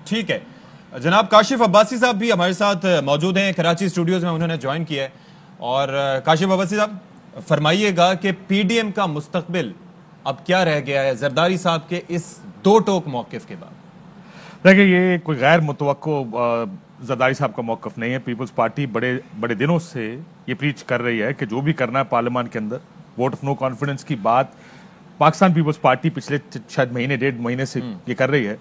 ठीक है, जनाब काशिफ अब्बासी साहब भी हमारे साथ मौजूद हैं, कराची स्टूडियोज में उन्होंने ज्वाइन किया है। और काशिफ अब्बासी साहब फरमाइएगा कि पीडीएम का मुस्तकबिल अब क्या रह गया है जरदारी साहब के इस दो टोक मौकिफ के बाद? देखिए, ये कोई गैर मुतवक्को जरदारी साहब का मौकफ नहीं है। पीपल्स पार्टी बड़े बड़े दिनों से ये प्रीच कर रही है कि जो भी करना है पार्लियामान के अंदर, वोट ऑफ नो कॉन्फिडेंस की बात पाकिस्तान पीपल्स पार्टी पिछले शायद महीने डेढ़ महीने से ये कर रही है।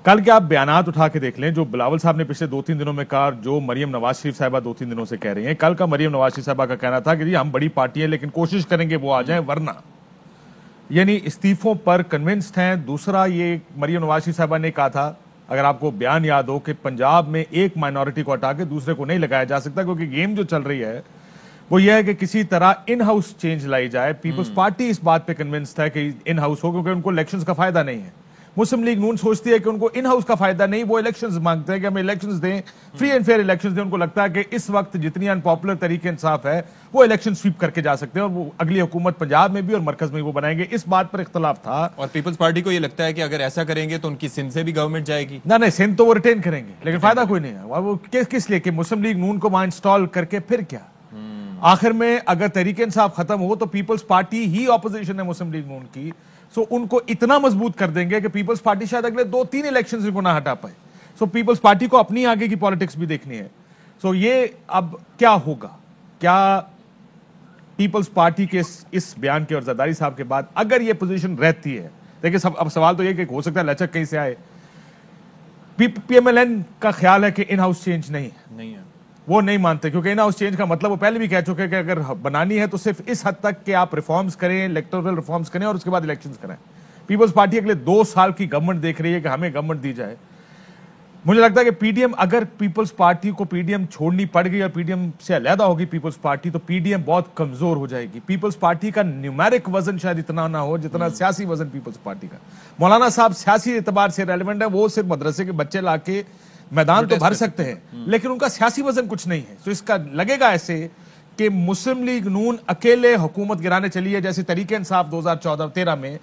कल के आप बयानात उठा के देख लें जो बिलावल साहब ने पिछले 2-3 दिनों में कहा, जो मरियम नवाज शरीफ साहिबा 2-3 दिनों से कह रही हैं। कल का मरियम नवाज शरीफ साहिबा का कहना था कि जी हम बड़ी पार्टी है लेकिन कोशिश करेंगे वो आ जाए, वरना यानी इस्तीफों पर कन्विंस्ड हैं। दूसरा, ये मरियम नवाज शरीफ साहिबा ने कहा था, अगर आपको बयान याद हो, कि पंजाब में एक माइनॉरिटी को हटा के दूसरे को नहीं लगाया जा सकता, क्योंकि गेम जो चल रही है वो यह है कि किसी तरह इन हाउस चेंज लाई जाए। पीपल्स पार्टी इस बात पे कन्विंस्ड है कि इन हाउस हो, क्योंकि उनको इलेक्शंस का फायदा नहीं है। मुस्लिम लीग नून सोचती है कि उनको इन हाउस का फायदा नहीं, वो इलेक्शंस मांगते हैं कि हमें इलेक्शंस दें, फ्री एंड फेयर इलेक्शंस दें। उनको लगता है कि इस वक्त जितनी अनपॉपुलर तरीके इंसाफ है वो इलेक्शन स्वीप करके जा सकते हैं और वो अगली हुकूमत पंजाब में भी और मरकज में वो बनाएंगे। इस बात पर इख्तलाफ था। और पीपल्स पार्टी को ये लगता है कि अगर ऐसा करेंगे तो उनकी सिंध से भी गवर्नमेंट जाएगी। ना नहीं, सिंध तो वो रिटेन करेंगे लेकिन फायदा कोई नहीं है। वो किस लिए कि मुस्लिम लीग नून को वहां इंस्टॉल करके फिर क्या, आखिर में अगर तहरीक इंसाफ खत्म हो तो पीपल्स पार्टी ही ऑपोजिशन है मुस्लिम लीग नून की। सो उनको इतना मजबूत कर देंगे कि पीपल्स पार्टी शायद अगले 2-3 इलेक्शंस को ना हटा पाए। सो पीपल्स पार्टी को अपनी आगे की पॉलिटिक्स भी देखनी है। सो ये अब क्या होगा, क्या पीपल्स पार्टी के इस बयान के और जरदारी साहब के बाद अगर ये पोजीशन रहती है, देखिए अब सवाल तो ये कि हो सकता है लचक कहीं से आए। पीएमएलएन का ख्याल है कि इन हाउस चेंज नहीं है, वो नहीं मानते, क्योंकि इन हाउस चेंज का मतलब वो पहले भी कह चुके हैं कि अगर बनानी है तो सिर्फ इस हद तक कि आप रिफॉर्म्स करें, इलेक्टोरल रिफॉर्म्स करें और उसके बाद इलेक्शंस करें। पीपल्स पार्टी अगले 2 साल की गवर्नमेंट देख रही है कि हमें गवर्नमेंट दी जाए। मुझे लगता है कि पीडीएम, अगर पीपल्स पार्टी को पीडीएम छोड़नी पड़ गई और पीडीएम से अलहदा होगी पीपल्स पार्टी, तो पीडीएम बहुत कमजोर हो जाएगी। पीपल्स पार्टी का न्यूमेरिक वजन शायद इतना ना हो जितना सियासी वजन पीपल्स पार्टी का। मौलाना साहब सियासी एतबार से रेलिवेंट है, वो सिर्फ मदरसे के बच्चे लाके मैदान तो भर सकते हैं लेकिन उनका सियासी वजन कुछ नहीं है। तो इसका लगेगा ऐसे कि मुस्लिम लीग नून अकेले हुकूमत गिराने चली है, जैसे तरीक इंसाफ 2014 में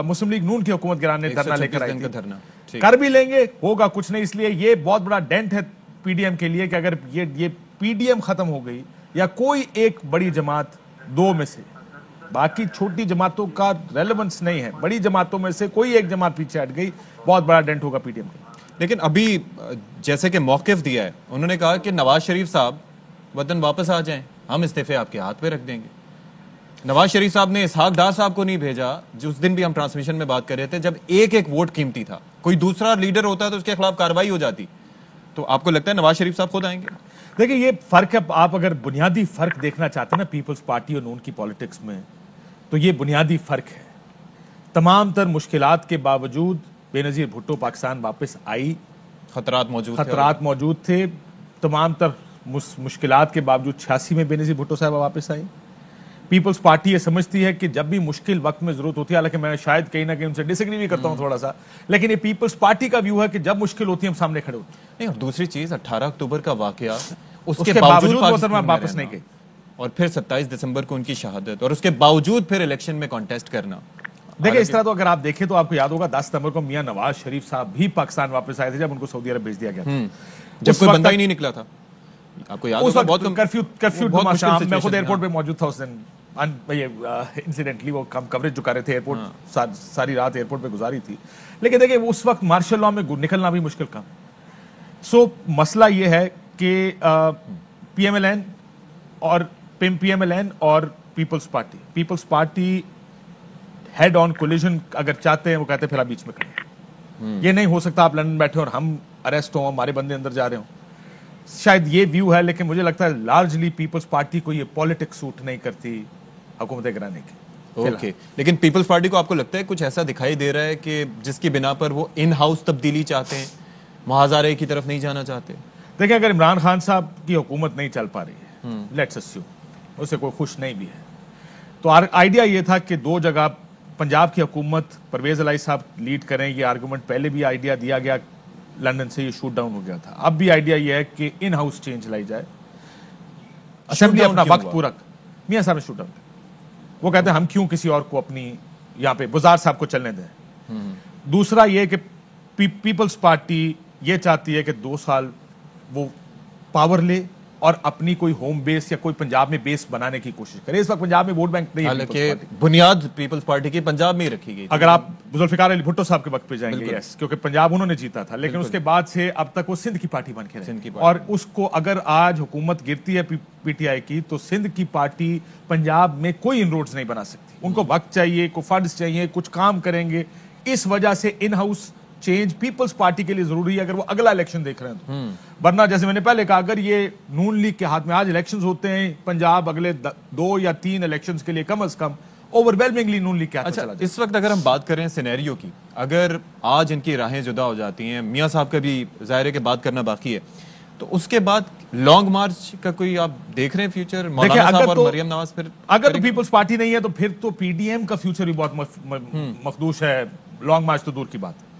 मुस्लिम लीग नून की हुकूमत गिराने धरना लेकर आई थी। कर भी लेंगे, होगा कुछ नहीं। इसलिए ये बहुत बड़ा डेंट है पीडीएम के लिए कि अगर ये पीडीएम खत्म हो गई या कोई एक बड़ी जमात, 2 में से, बाकी छोटी जमातों का रेलेवेंस नहीं है, बड़ी जमातों में से कोई एक जमात पीछे हट गई, बहुत बड़ा डेंट होगा पीडीएम का। लेकिन अभी जैसे कि मौकिफ दिया है, उन्होंने कहा कि नवाज शरीफ साहब वतन वापस आ जाएं, हम इस्तीफे आपके हाथ पे रख देंगे। नवाज शरीफ साहब ने इसहाक डार साहब को नहीं भेजा, जो उस दिन भी हम ट्रांसमिशन में बात कर रहे थे, जब एक वोट कीमती था। कोई दूसरा लीडर होता तो उसके खिलाफ कार्रवाई हो जाती। तो आपको लगता है नवाज शरीफ साहब खुद आएंगे? देखिए, ये फर्क है। आप अगर बुनियादी फर्क देखना चाहते हैं ना पीपल्स पार्टी और नून की पॉलिटिक्स में, तो ये बुनियादी फर्क है। तमाम तर मुश्किलात के बावजूद बेनजीर भुट्टो पाकिस्तान वापस आई, खतरात मौजूद थे। तमाम तर मुश्किलात के बावजूद 86 में बेनजीर भुट्टो साहब वापस आई। पीपल्स पार्टी ये समझती है कि जब भी मुश्किल वक्त में जरूरत होती है, हालांकि मैं शायद कहीं ना कहीं उनसे डिसएग्री भी करता हूं थोड़ा सा, लेकिन ये पीपल्स पार्टी का व्यू है कि जब मुश्किल होती है हम सामने खड़े होते हैं। नहीं, और दूसरी चीज 18 अक्टूबर का वाकया, उसके बावजूद वापस नहीं गई, और फिर 27 दिसंबर को उनकी शहादत, और उसके बावजूद फिर इलेक्शन में कॉन्टेस्ट करना। देखिए, इस तरह तो अगर आप देखें तो आपको याद होगा 10 सितंबर को मियां नवाज शरीफ साहब भी पाकिस्तान वापस आए थे जब उनको सऊदी अरब भेज दिया गया था, जब कोई बंदा ही नहीं निकला था। आपको याद होगा बहुत कर्फ्यू मैं खुद एयरपोर्ट पे मौजूद था उस दिन। इंसिडेंटली वो कवरेज जो कर रहे थे एयरपोर्ट, सारी रात एयरपोर्ट पे गुजारी थी। लेकिन देखिए, उस वक्त मार्शल लॉ में निकलना भी मुश्किल काम। सो मसला ये है कि पीएमएलएन और Peoples Party head on collision अगर चाहते हैं, वो कहते हैं फिर आप बीच में खड़े। ये नहीं हो सकता आप लंदन बैठे और हम अरेस्ट हो, हमारे बंदे अंदर जा रहे हो। शायद ये व्यू है, लेकिन मुझे लगता है लार्जली पीपल्स पार्टी को ये पॉलिटिक्स सूट नहीं करती हुकूमतें गिराने की। ओके, लेकिन पीपल्स पार्टी को आपको लगता है कुछ ऐसा दिखाई दे रहा है कि जिसकी बिना पर वो इन हाउस तब्दीली चाहते हैं, महाजारे की तरफ नहीं जाना चाहते? देखिए, अगर इमरान खान साहब की हुकूमत नहीं चल पा रही है, लेट्स अस्यूम, उससे कोई खुश नहीं भी है, तो आइडिया ये था कि 2 जगह पंजाब की हुकूमत परवेज इलाही साहब लीड करें। ये आर्गूमेंट पहले भी आइडिया दिया गया, लंदन से ये शूट डाउन हो गया था। अब भी आइडिया ये है कि इन हाउस चेंज लाई जाए, असेंबली अपना वक्त पूरा। मियां साहब ने शूट डाउन, वो कहते हैं हम क्यों किसी और को अपनी यहाँ पे बुजार साहब को चलने दें। दूसरा ये कि पीपल्स पार्टी ये चाहती है कि 2 साल वो पावर ले और अपनी कोई होम बेस या कोई पंजाब में बेस बनाने की कोशिश करे। इस वक्त पंजाब में वोट बैंक नहीं है। हालांकि बुनियाद पीपल्स पार्टी की पंजाब में ही रखी गई। अगर आप जुल्फिकार अली भुट्टो साहब के वक्त पे जाएंगे, यस, क्योंकि पंजाब उन्होंने जीता था, लेकिन उसके बाद से अब तक वो सिंध की पार्टी बन के रही। और उसको अगर आज हुकूमत गिरती है पीटीआई की, तो सिंध की पार्टी पंजाब में कोई इनरोड्स नहीं बना सकती। उनको वक्त चाहिए, को फंड्स चाहिए, कुछ काम करेंगे। इस वजह से in house change Peoples Party के लिए जरूरी है, अगर वो अगला इलेक्शन देख रहे हैं तो। वरना जैसे मैंने पहले कहा, अगर ये नून लीग के हाथ में आज इलेक्शंस होते हैं, पंजाब अगले 2 या 3 इलेक्शंस के लिए कम से कम ओवरवेलमिंगली नून लीग के हाथ में चला जाए। इस वक्त अगर हम बात करें सिनेरियो की, अगर आज इनकी राहें जुदा हो जाती हैं, मियां साहब का भी जाहिर है कि बात करना बाकी है, तो उसके बाद लॉन्ग मार्च का कोई आप देख रहे हैं फ्यूचर? मौलाना साहब और मरियम नवाज फिर अगर तो पीपल्स पार्टी नहीं है तो फिर तो पीडीएम का फ्यूचर भी बहुत मखदूश है। लॉन्ग मार्च तो दूर की बात है।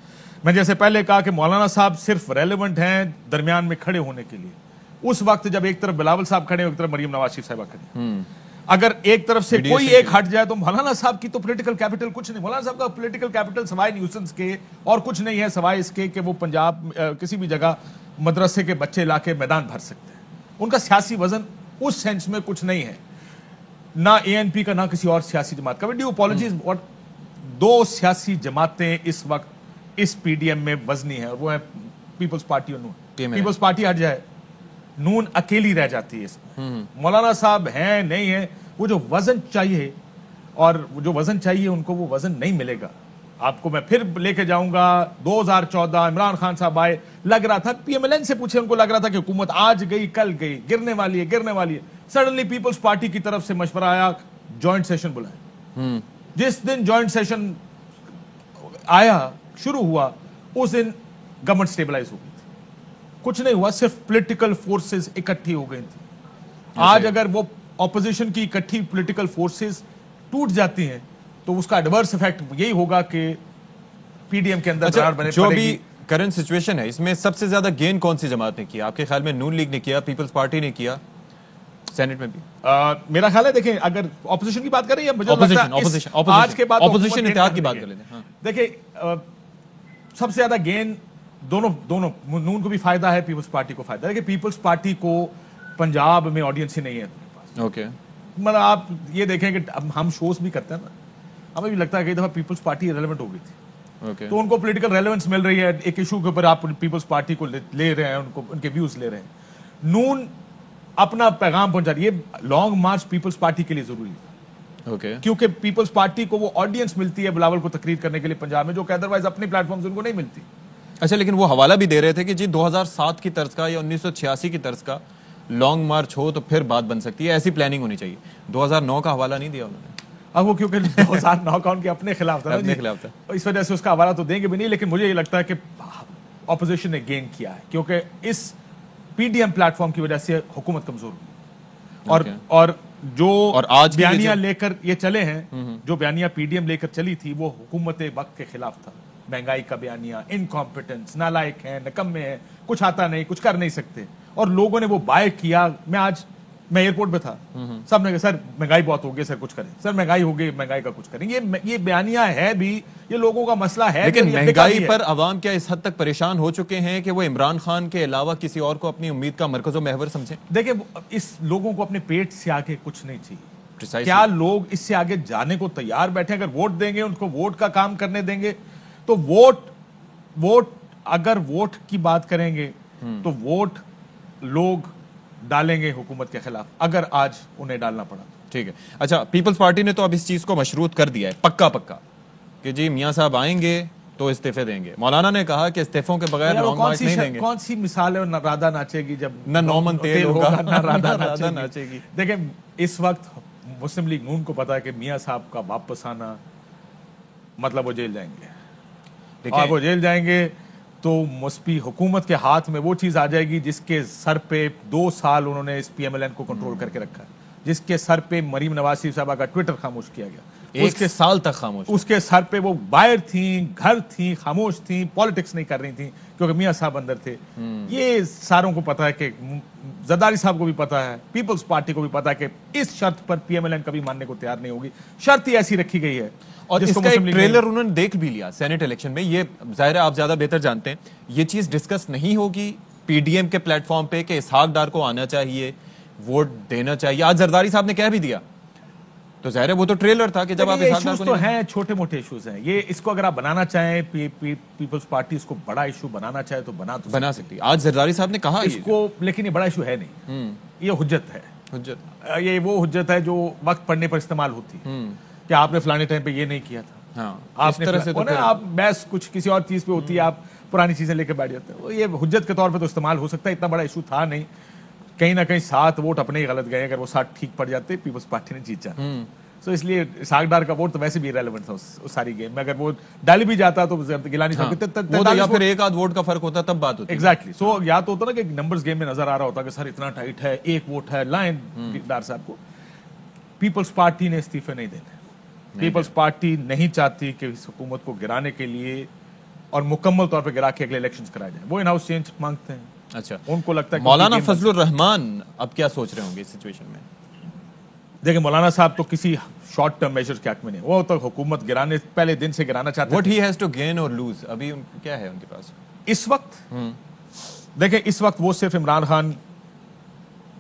मैं जैसे पहले कहा कि मौलाना साहब सिर्फ रेलेवेंट हैं दरमियान में खड़े होने के लिए, उस वक्त जब एक तरफ बिलावल साहब खड़े, एक तरफ मरियम नवाज शरीफ साहब खड़े। अगर एक तरफ से कोई एक हट जाए तो मौलाना साहब की तो पॉलिटिकल कैपिटल कुछ नहीं। मौलाना साहब का पॉलिटिकल कैपिटल सवाए न्यूसेंस के और कुछ नहीं है, सवाए इसके कि वो पंजाब किसी भी जगह मदरसे के बच्चे लाके मैदान भर सकते हैं। उनका सियासी वजन उस सेंस में कुछ नहीं है, ना एएनपी का ना किसी और सियासी जमात का। Due apologies. और 2 सियासी जमातें इस वक्त इस पीडीएम में वजनी है, और वो है पीपल्स पार्टी और नून। पीपल्स पार्टी हट जाए, नून अकेली रह जाती है इसमें। मौलाना साहब हैं नहीं है, वो जो वजन चाहिए, और जो वजन चाहिए उनको वो वजन नहीं मिलेगा। आपको मैं फिर लेके जाऊंगा 2014 इमरान खान साहब आए, लग रहा था, पीएमएलएन से पूछे, उनको लग रहा था कि हुकूमत आज गई कल गई, गिरने वाली है गिरने वाली है। सडनली पीपल्स पार्टी की तरफ से मशवरा आया, जॉइंट सेशन बुलाए। जिस दिन जॉइंट सेशन आया, शुरू हुआ, उस दिन गवर्नमेंट स्टेबलाइज हो गई थी। कुछ नहीं हुआ, सिर्फ पॉलिटिकल फोर्सेस इकट्ठी हो गई थी। आज अगर वो ऑपोजिशन की इकट्ठी पॉलिटिकल फोर्सेस टूट जाती हैं तो उसका एडवर्स इफेक्ट यही होगा कि पीडीएम के अंदर दरार बने। जो भी करंट सिचुएशन है, इसमें सबसे ज्यादा गेन कौन सी जमात ने किया आपके ख्याल में? नून लीग ने किया, पीपल्स पार्टी ने किया, सेनेट में भी? मेरा ख्याल है, देखें, अगर ऑपोजिशन की बात करें या आज के बाद ऑपोजिशन इत्तेहाद की बात कर लेते हैं। देखिए, सबसे ज्यादा गेन दोनों नून को भी फायदा है, पीपल्स पार्टी को फायदा है। कि पीपल्स पार्टी को पंजाब में ऑडियंस ही नहीं है। ओके, मतलब आप ये देखें कि हम शोज भी करते हैं ना, हमें भी लगता है कई दफा पीपल्स पार्टी रेलेवेंट हो गई थी। तो उनको पॉलिटिकल रेलेवेंस मिल रही है, एक इशू के ऊपर आप पीपल्स पार्टी को ले रहे हैं, उनको उनके व्यूज ले रहे हैं। नून अपना पैगाम पहुंचा रही है। लॉन्ग मार्च पीपल्स पार्टी के लिए जरूरी है, क्योंकि पीपल्स पार्टी को वो ऑडियंस मिलती है बिलावल को तकरीर करने के लिए पंजाब में, जो कि अदरवाइज अपने प्लेटफॉर्म से उनको नहीं मिलती। अच्छा, लेकिन वो हवाला भी दे रहे थे कि जी 2007 की तर्ज का या 1986 की तर्ज का लॉन्ग मार्च हो तो फिर बात बन सकती है, ऐसी प्लानिंग होनी चाहिए। 2009 का हवाला नहीं दिया उन्होंने। अब वो क्योंकि 2009 का उनके अपने खिलाफ था, अपने खिलाफ था, इस वजह से उसका हवाला तो देंगे भी नहीं। लेकिन मुझे ये लगता है कि ऑपोजिशन ने गेन किया है, क्योंकि इस पीडीएम प्लेटफॉर्म की वजह से हुकूमत कमजोर हुई। और आज बयानियां लेकर ये चले हैं, जो बयानियां पीडीएम लेकर चली थी, वो हुकूमत वक्त के खिलाफ था। महंगाई का बयानिया, इनकॉम्पिटेंस, नालायक है, निकम्मे हैं, कुछ आता नहीं, कुछ कर नहीं सकते, और लोगों ने वो बाय किया। मैं एयरपोर्ट पे था, सब ने कहा सर महंगाई बहुत हो गई, सर कुछ करें, सर महंगाई हो गई, महंगाई का कुछ करें। ये बयानिया है भी, ये लोगों का मसला है। लेकिन महंगाई पर अवाम क्या इस हद तक परेशान हो चुके हैं कि वो इमरान खान के अलावा किसी और को अपनी उम्मीद का मरकज़ो महवर समझें? देखिए, इस लोगों को अपने पेट से आगे कुछ नहीं चाहिए। क्या लोग इससे आगे जाने को तैयार बैठे? अगर वोट देंगे, उनको वोट का काम करने देंगे, तो वोट अगर वोट की बात करेंगे तो वोट लोग डालेंगे हुकूमत के खिलाफ, अगर आज उन्हें डालना पड़ा। ठीक है। अच्छा, पीपल्स पार्टी ने तो अब इस चीज को मशरूत कर दिया है पक्का कि जी मियां साहब आएंगे तो इस्तीफे देंगे। मौलाना ने कहा कि इस्तीफों के बगैर लॉन्ग मार्च नहीं देंगे। कौन सी मिसाल है? न राधा नाचेगी जब न नौमन तेल होगा, न राधा नाचेगी। देखें, इस वक्त मुस्लिम लीग नून को पता है कि मियां साहब का वापस आना मतलब वो जेल जाएंगे, और वो जेल जाएंगे तो मुस्बी हुकूमत के हाथ में वो चीज आ जाएगी जिसके सर पे 2 साल उन्होंने इस पीएमएलएन को कंट्रोल करके रखा है, जिसके सर पे मरीम नवाज शरीफ साहबा का ट्विटर खामोश किया गया। एक साल तक खामोश, उसके सर पे वो बाहर थी, घर थी, खामोश थी, पॉलिटिक्स नहीं कर रही थी क्योंकि मियां साहब अंदर थे। ये सारों को पता है कि जरदारी साहब को भी पता है, पीपल्स पार्टी को भी पता है कि इस शर्त पर पीएमएलएन कभी मानने को तैयार नहीं होगी। शर्त ही ऐसी रखी गई है और इसका एक ट्रेलर उन्होंने देख भी लिया सेनेट इलेक्शन में। ये जाहिर है आप ज्यादा बेहतर जानते हैं, ये चीज डिस्कस नहीं होगी पीडीएम के प्लेटफॉर्म पे कि इसहाक डार को आना चाहिए, वोट देना चाहिए। आज जरदारी साहब ने कह भी दिया, तो जाहिर है वो तो ट्रेलर था कि जब आप इसहाक डार को तो हैं, छोटे मोटे इश्यूज हैं ये। इसको अगर आप बनाना चाहें, पीपल्स पार्टी इसको बड़ा इशू बनाना चाहे तो बना सकती है। आज जरदारी साहब ने कहा इसको, लेकिन ये बड़ा इशू है नहीं, ये हुज्जत है। ये वो हुज्जत है जो वक्त पड़ने पर इस्तेमाल होती है कि आपने फलाने टाइम पे ये नहीं किया था। हाँ, आपने तरह से तो आप बहस कुछ किसी और चीज पे होती है, आप पुरानी चीजें लेके बैठ जाते हैं। ये हुज्जत के तौर पे तो इस्तेमाल हो सकता है, इतना बड़ा इशू था नहीं। कहीं ना कहीं 7 वोट अपने ही गलत गए, अगर वो 7 ठीक पड़ जाते पीपल्स पार्टी ने जीत जाना। तो इसलिए इसहाक डार का वोट तो वैसे भी इरेलेवेंट था उस सारी गेम में। अगर वो डाल भी जाता तो गिलानी साहब तो या फिर एक आध वोट का फर्क होता तब बात होती। एग्जैक्टली। सो या तो होता ना कि नंबर्स गेम में नजर आ रहा होता कि सर इतना टाइट है, एक वोट है, लाइन डार साहब को। पीपल्स पार्टी ने इस्तीफे नहीं देने। पीपल्स पार्टी नहीं चाहती कि इस हुकूमत को गिराने के लिए और मुकम्मल तौर पर गिरा के अगले इलेक्शंस कराए जाए। वो इन हाउस चेंज मांगते हैं। अच्छा, उनको लगता है मौलाना फजलुर रहमान अब क्या सोच रहे होंगे इस सिचुएशन में? देखिए, मौलाना साहब तो किसी शॉर्ट टर्म मेजर के हक में नहीं, वो तो हुकूमत गिराने पहले दिन से गिराना चाहते हैं। What he has to gain और लूज, अभी क्या है उनके पास इस वक्त? देखिए, इस वक्त वो सिर्फ इमरान खान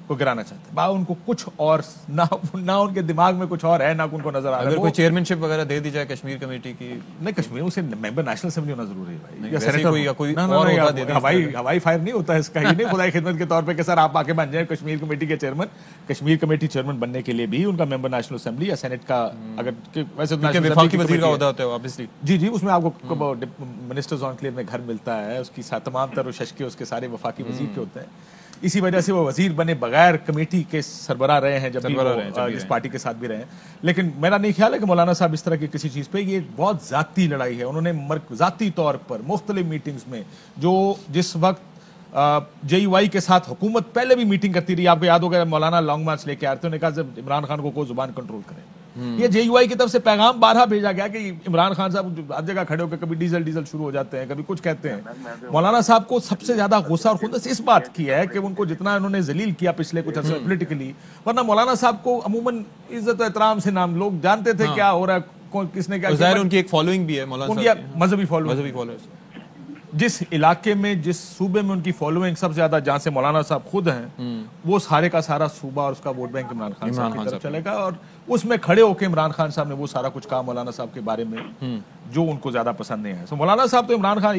को गिराना चाहते हैं। उनको कुछ और ना उनके दिमाग में कुछ और है, ना उनको नजर आ रहा है। अगर कोई चेयरमैनशिप वगैरह दे दी जाए कश्मीर कमेटी की, नहीं, कश्मीर उसे मेंबर नेशनल असेंबली होना जरूरी है भाई, या सेनेटर कोई और हवाई फायर नहीं होता है इसका। ये नहीं खुदा खिदमत के तौर पे कि सर आप आके बन जाए कश्मीर कमेटी के चेयरमैन। कमीटी चेयरमैन बनने के लिए भी उनका मेंबर नेशनल असेंबली या सेनेट का, अगर वैसे वफाकी वजीर का होता है ऑब्वियसली। जी, उसमें आपको मिनिस्टर्स ऑनक्लेव में घर मिलता है, उसकी तमाम तरह शशके उसके सारे वफाकी वजीर के होते हैं। इसी वजह से वो वजीर बने बगैर कमेटी के सरबराह रहे हैं, जब भी इस पार्टी के साथ भी रहे हैं। लेकिन मेरा नहीं ख्याल है कि मौलाना साहब इस तरह की किसी चीज पे, ये बहुत जाती लड़ाई है। उन्होंने जाती तौर पर मुख्तलिफ मीटिंग्स में, जो जिस वक्त JUI के साथ हुकूमत पहले भी मीटिंग करती रही, आपको याद होगा मौलाना लॉन्ग मार्च लेके आते, उन्होंने कहा जब इमरान खान को जुबान कंट्रोल करें। ये JUI की तरफ से पैगाम 12 भेजा गया कि इमरान खान साहब हर जगह खड़े होकर कभी डीजल शुरू हो जाते हैं, कभी कुछ कहते हैं। मौलाना साहब को सबसे ज्यादा गुस्सा और खुंदस इस बात की है कि उनको जितना उन्होंने जलील किया पिछले कुछ अर्से पॉलिटिकली, वरना मौलाना साहब को अमूमन इज्जत और एहतराम से नाम लोग जानते थे क्या हो रहा है, किसने क्या किया। उनकी एक फॉलोइंग भी है मौलाना, मजहबी फॉलोइंग। जिस इलाके में, जिस सूबे में उनकी फॉलोइंग सबसे ज्यादा, जहां से मौलाना साहब खुद हैं, वो सारे का सारा सूबा और उसका वोट बैंक इमरान खान साहब की तरफ चलेगा। और उसमें खड़े होकर इमरान खान साहब ने वो सारा कुछ कहा मौलाना साहब के बारे में जो उनको ज्यादा पसंद नहीं है। सो मौलाना साहब तो इमरान खान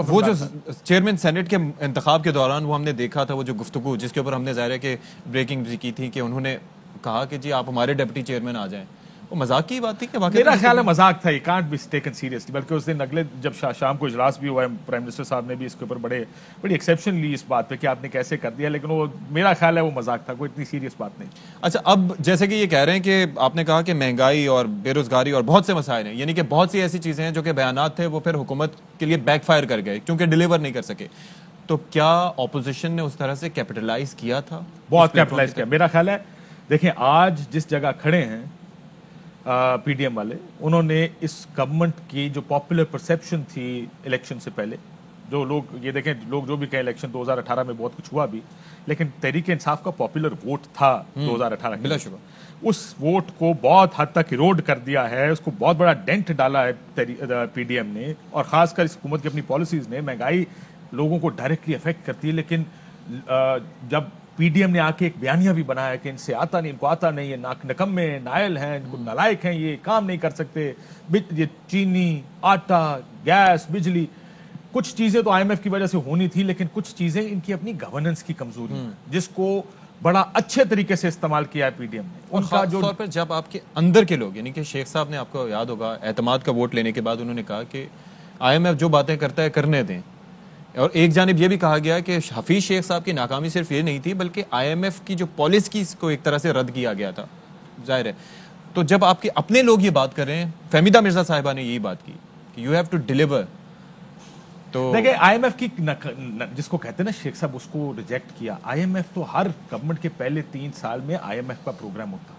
वो जो चेयरमैन सेनेट के इंतखाब के दौरान वो हमने देखा था, वो जो गुफ्तगू जिसके ऊपर हमने जाहिर है कि ब्रेकिंग भी की थी कि उन्होंने कहा कि जी आप हमारे डिप्टी चेयरमैन आ जाएं, वो मजाक की बात थी कि मेरा ख्याल है मजाक था, कांट बी टेकन सीरियसली। बल्कि उस दिन अगले जब शाम को इजलास भी हुआ है, प्राइम मिनिस्टर साहब ने भी इसके ऊपर बड़ी एक्सेप्शन ली इस बात पे कि आपने कैसे कर दिया, लेकिन वो मेरा ख्याल है वो मजाक था, कोई इतनी सीरियस बात नहीं। अच्छा, अब जैसे कि ये कह रहे हैं कि आपने कहा कि महंगाई और बेरोजगारी और बहुत से मसाइल हैं, यानी कि बहुत सी ऐसी चीजें हैं जो कि बयानात थे वो फिर हुकूमत के लिए बैकफायर कर गए क्योंकि डिलीवर नहीं कर सके। तो क्या ऑपोजिशन ने उस तरह से कैपिटलाइज किया था? बहुत कैपिटलाइज किया मेरा ख्याल है। देखिए, आज जिस जगह खड़े हैं PDM वाले, उन्होंने इस गवर्नमेंट की जो पॉपुलर परसेप्शन थी इलेक्शन से पहले, जो लोग ये देखें, लोग जो भी कहें इलेक्शन 2018 में बहुत कुछ हुआ भी, लेकिन तहरीक इंसाफ का पॉपुलर वोट था 2018 के, उस वोट को बहुत हद तक इरोड कर दिया है, उसको बहुत बड़ा डेंट डाला है PDM ने, और खासकर इस हुकूमत की अपनी पॉलिसीज ने। महंगाई लोगों को डायरेक्टली अफेक्ट करती है, लेकिन जब PDM ने आके एक बयानिया भी बनाया कि इनसे आता नहीं, इनको आता नहीं, ये नकम्मे नायल हैं, इनको नालायक हैं, ये काम नहीं कर सकते। ये चीनी, आटा, गैस, बिजली, कुछ चीजें तो IMF की वजह से होनी थी, लेकिन कुछ चीजें इनकी अपनी गवर्नेंस की कमजोरी जिसको बड़ा अच्छे तरीके से इस्तेमाल किया है PDM ने। उनका जो तौर पर जब आपके अंदर के लोग, यानी कि शेख साहब ने, आपको याद होगा, एतमाद का वोट लेने के बाद उन्होंने कहा कि IMF जो बातें करता है करने दें, और एक जानिब यह भी कहा गया कि हफीज शेख साहब की नाकामी सिर्फ ये नहीं थी बल्कि IMF की जो पॉलिसी को एक तरह से रद्द किया गया था, जाहिर है। तो जब आपके अपने लोग ये बात कर रहे हैं, फहमीदा मिर्जा साहिबा ने यही बात की कि यू हैव टू डिलीवर, तो देखिए IMF की जिसको कहते हैं ना शेख साहब, उसको रिजेक्ट किया। IMF तो हर गवर्नमेंट के पहले 3 साल में IMF का प्रोग्राम होता,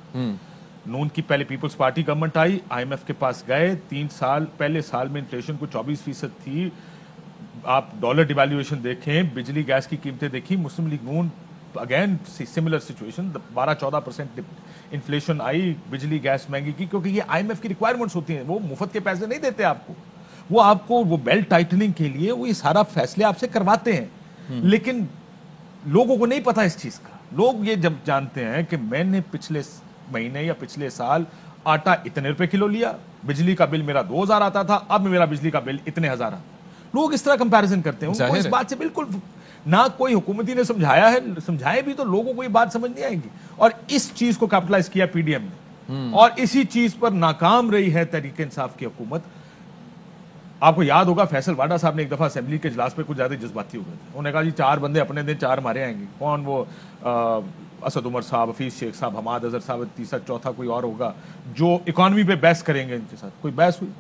नून की पहले पीपल्स पार्टी गवर्नमेंट आई, IMF के पास गए, 3 साल पहले साल में इन्फ्लेशन को 24% थी। आप डॉलर डिवैल्यूएशन देखें, बिजली गैस की कीमतें देखी, Muslim League Noon again similar situation, 12-14% inflation आई, बिजली गैस महंगी की, क्योंकि ये IMF की रिक्वायरमेंट्स होती हैं। वो मुफ्त के पैसे नहीं देते आपको, वो आपको वो बेल्ट टाइटनिंग के लिए वो ये सारा फैसले आपसे करवाते हैं। लेकिन लोगों को नहीं पता इस चीज का। लोग ये जब जानते हैं कि मैंने पिछले महीने या पिछले साल आटा इतने रुपए किलो लिया, बिजली का बिल मेरा 2000 आता था, अब मेरा बिजली का बिल इतने हजार आता, लोग इस तरह कंपैरिजन करते हैं। उनको इस बात से बिल्कुल ना कोई हुकूमती ने समझाया है, समझाए भी तो लोगों को ये बात समझ नहीं आएगी। और इस चीज को कैपिटलाइज किया PDM ने, और इसी चीज पर नाकाम रही है तहरीक इंसाफ की हुकूमत। आपको याद होगा फैसल वाडा साहब ने एक दफा असेंबली के इजलास पे कुछ ज्यादा जज्बाती हो गए थे। उन्होंने कहा जी 4 बंदे अपने दिन 4 मारे आएंगे। कौन? वो असद उमर साहब, हफीज शेख साहब, हमाद अजहर साहब, तीसरा चौथा कोई और होगा जो इकोनॉमी पे बहस करेंगे इनके साथ। कोई बहस हुई?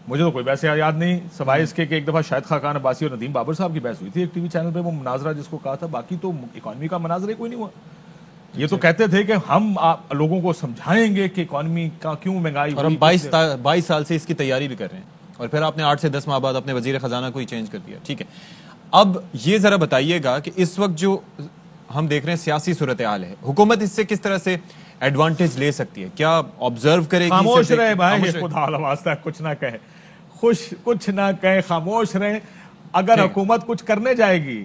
मुझे तो कोई बहस याद नहीं, सवाए इसके कि एक दफा शाहिद खान अब्बासी और नदीम बाबर साहब की बहस हुई थी एक टीवी चैनल पे, वो मुनाजरा जिसको कहा था। बाकी तो इकोनॉमी का मुनाजरा कोई नहीं हुआ। ये तो कहते थे कि हम लोगों को समझाएंगे कि इकोनॉमी का क्यों महंगाई, और हम 22 साल से इसकी तैयारी भी कर रहे हैं, और फिर आपने 8 से 10 माह बाद अपने वजीर खजाना को ही चेंज कर दिया। ठीक है, अब ये जरा बताइएगा कि इस वक्त जो हम देख रहे हैं सियासी सूरत हाल है, हुकूमत इससे किस तरह से एडवांटेज ले सकती है? क्या ऑब्जर्व करेगी? खामोश रहे भाई, खुदा वास्ता कुछ ना कहे, कुछ ना कहे, खामोश रहे। अगर हुकूमत कुछ करने जाएगी,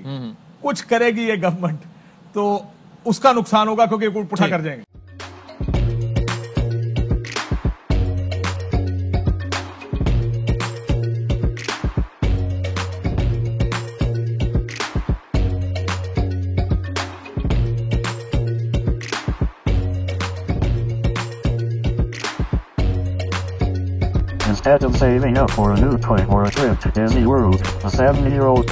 कुछ करेगी ये गवर्नमेंट, तो उसका नुकसान होगा, क्योंकि वो पुठा कर जाएंगे। Instead of saving up for a new toy or a trip to Disney World, a 7-year-old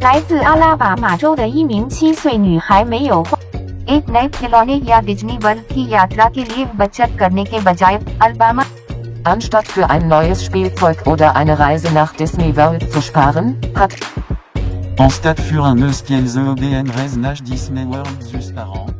来自阿拉巴马州的一名7岁女孩没有花 एक नए खिलौने या डिज्नी वर्ल्ड की यात्रा के लिए बचत करने के बजाय Alabama Anstatt für ein neues Spielzeug oder eine Reise nach Disney World zu sparen, hat En stade für un eus qu'elles EDN Reise nach Disney World zus par an.